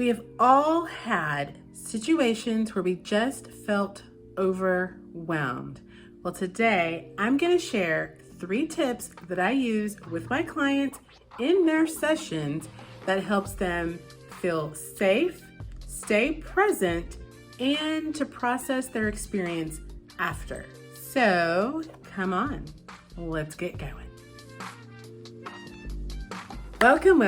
We have all had situations where we just felt overwhelmed. Well, today I'm going to share 3 tips that I use with my clients in their sessions that helps them feel safe, stay present, and to process their experience after. So come on, let's get going. Welcome.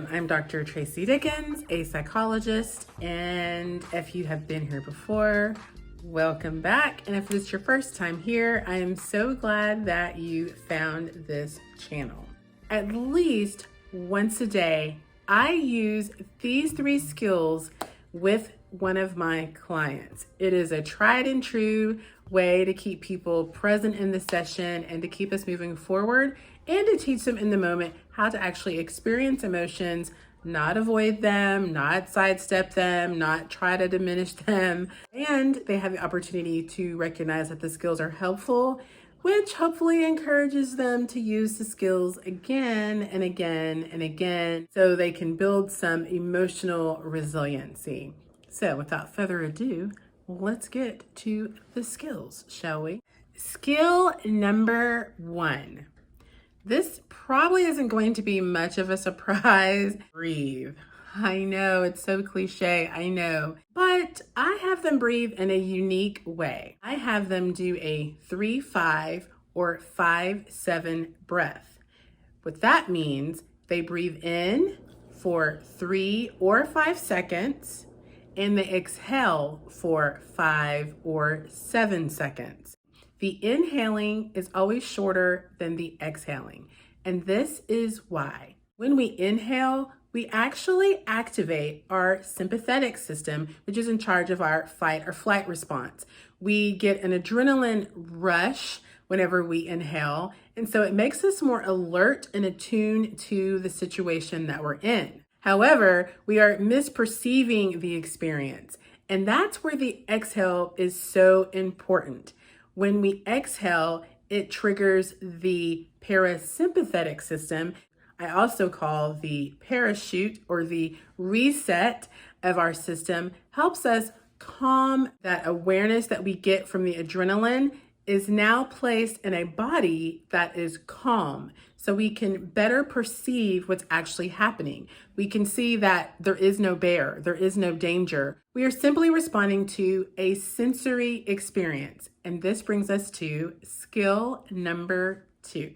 I'm Dr. Tracy Dickens, a psychologist, and if you have been here before, welcome back. And if it's your first time here, I am so glad that you found this channel. At least once a day, I use these 3 skills with one of my clients. It is a tried and true way to keep people present in the session and to keep us moving forward and to teach them in the moment how to actually experience emotions, not avoid them, not sidestep them, not try to diminish them. And they have the opportunity to recognize that the skills are helpful, which hopefully encourages them to use the skills again and again and again so they can build some emotional resiliency. So without further ado, let's get to the skills, shall we? Skill number 1. This probably isn't going to be much of a surprise. Breathe. I know, it's so cliche, I know. But I have them breathe in a unique way. I have them do a 3-5 or 5-7 breath. What that means, they breathe in for 3 or 5 seconds, and they exhale for 5 or 7 seconds. The inhaling is always shorter than the exhaling, and this is why. When we inhale, we actually activate our sympathetic system, which is in charge of our fight or flight response. We get an adrenaline rush whenever we inhale, and so it makes us more alert and attuned to the situation that we're in. However, we are misperceiving the experience, and that's where the exhale is so important. When we exhale, it triggers the parasympathetic system. I also call the parachute or the reset of our system, helps us calm. That awareness that we get from the adrenaline is now placed in a body that is calm. So we can better perceive what's actually happening. We can see that there is no bear, there is no danger. We are simply responding to a sensory experience. And this brings us to skill number 2.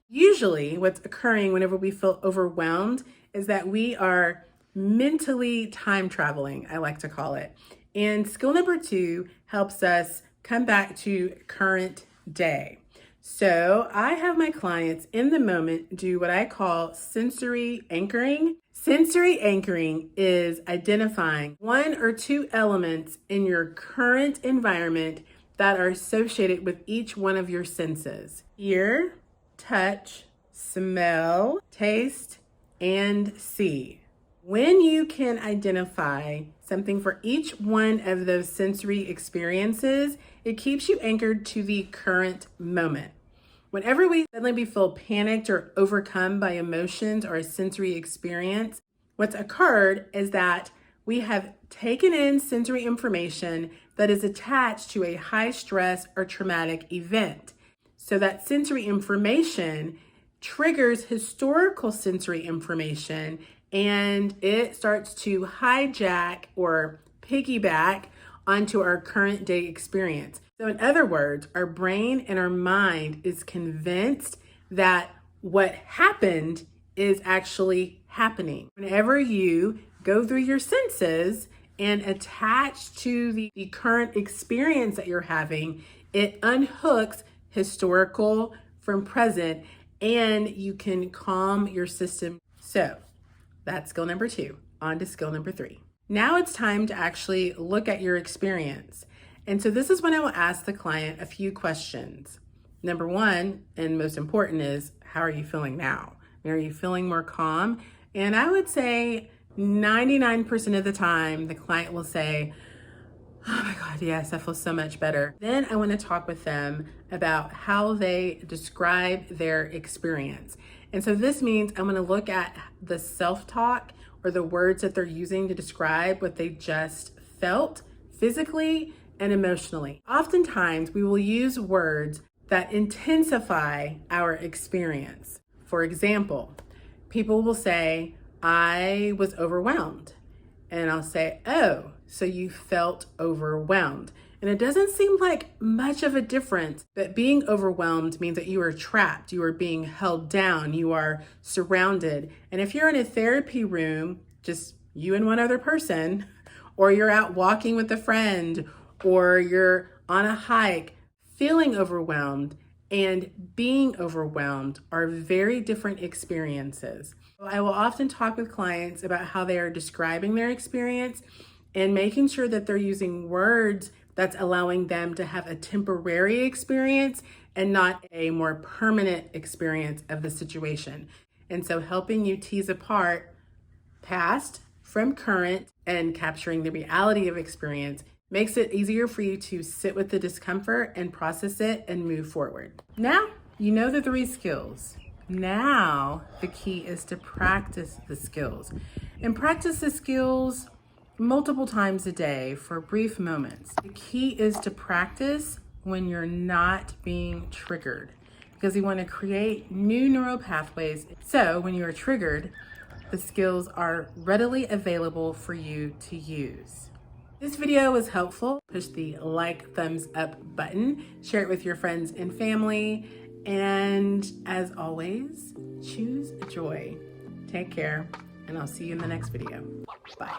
Usually what's occurring whenever we feel overwhelmed is that we are mentally time traveling, I like to call it. And skill number 2 helps us come back to current day. So I have my clients in the moment do what I call sensory anchoring. Sensory anchoring is identifying 1 or 2 elements in your current environment that are associated with each one of your senses: ear, touch, smell, taste, and see. When you can identify something for each one of those sensory experiences, it keeps you anchored to the current moment. Whenever we suddenly feel panicked or overcome by emotions or a sensory experience, what's occurred is that we have taken in sensory information that is attached to a high stress or traumatic event. So that sensory information triggers historical sensory information, and it starts to hijack or piggyback onto our current day experience. So in other words, our brain and our mind is convinced that what happened is actually happening. Whenever you go through your senses and attach to the current experience that you're having, it unhooks historical from present, and you can calm your system. So that's skill number 2. On to skill number 3. Now it's time to actually look at your experience. And so this is when I will ask the client a few questions. Number 1, and most important, is how are you feeling now? Are you feeling more calm? And I would say 99% of the time, the client will say, oh my God, yes, I feel so much better. Then I want to talk with them about how they describe their experience. And so this means I'm going to look at the self-talk or the words that they're using to describe what they just felt physically and emotionally. Oftentimes, we will use words that intensify our experience. For example, people will say, I was overwhelmed. And I'll say, oh, so you felt overwhelmed. And it doesn't seem like much of a difference, but being overwhelmed means that you are trapped, you are being held down, you are surrounded. And if you're in a therapy room, just you and one other person, or you're out walking with a friend, or you're on a hike, feeling overwhelmed and being overwhelmed are very different experiences. I will often talk with clients about how they are describing their experience and making sure that they're using words that's allowing them to have a temporary experience and not a more permanent experience of the situation. And so helping you tease apart past from current and capturing the reality of experience makes it easier for you to sit with the discomfort and process it and move forward. Now, you know the 3 skills. Now, the key is to practice the skills. And practice the skills multiple times a day for brief moments. The key is to practice when you're not being triggered, because you want to create new neural pathways. So when you are triggered, the skills are readily available for you to use. This video was helpful. Push the like, thumbs up button, share it with your friends and family, and as always, choose joy. Take care, and I'll see you in the next video. Bye.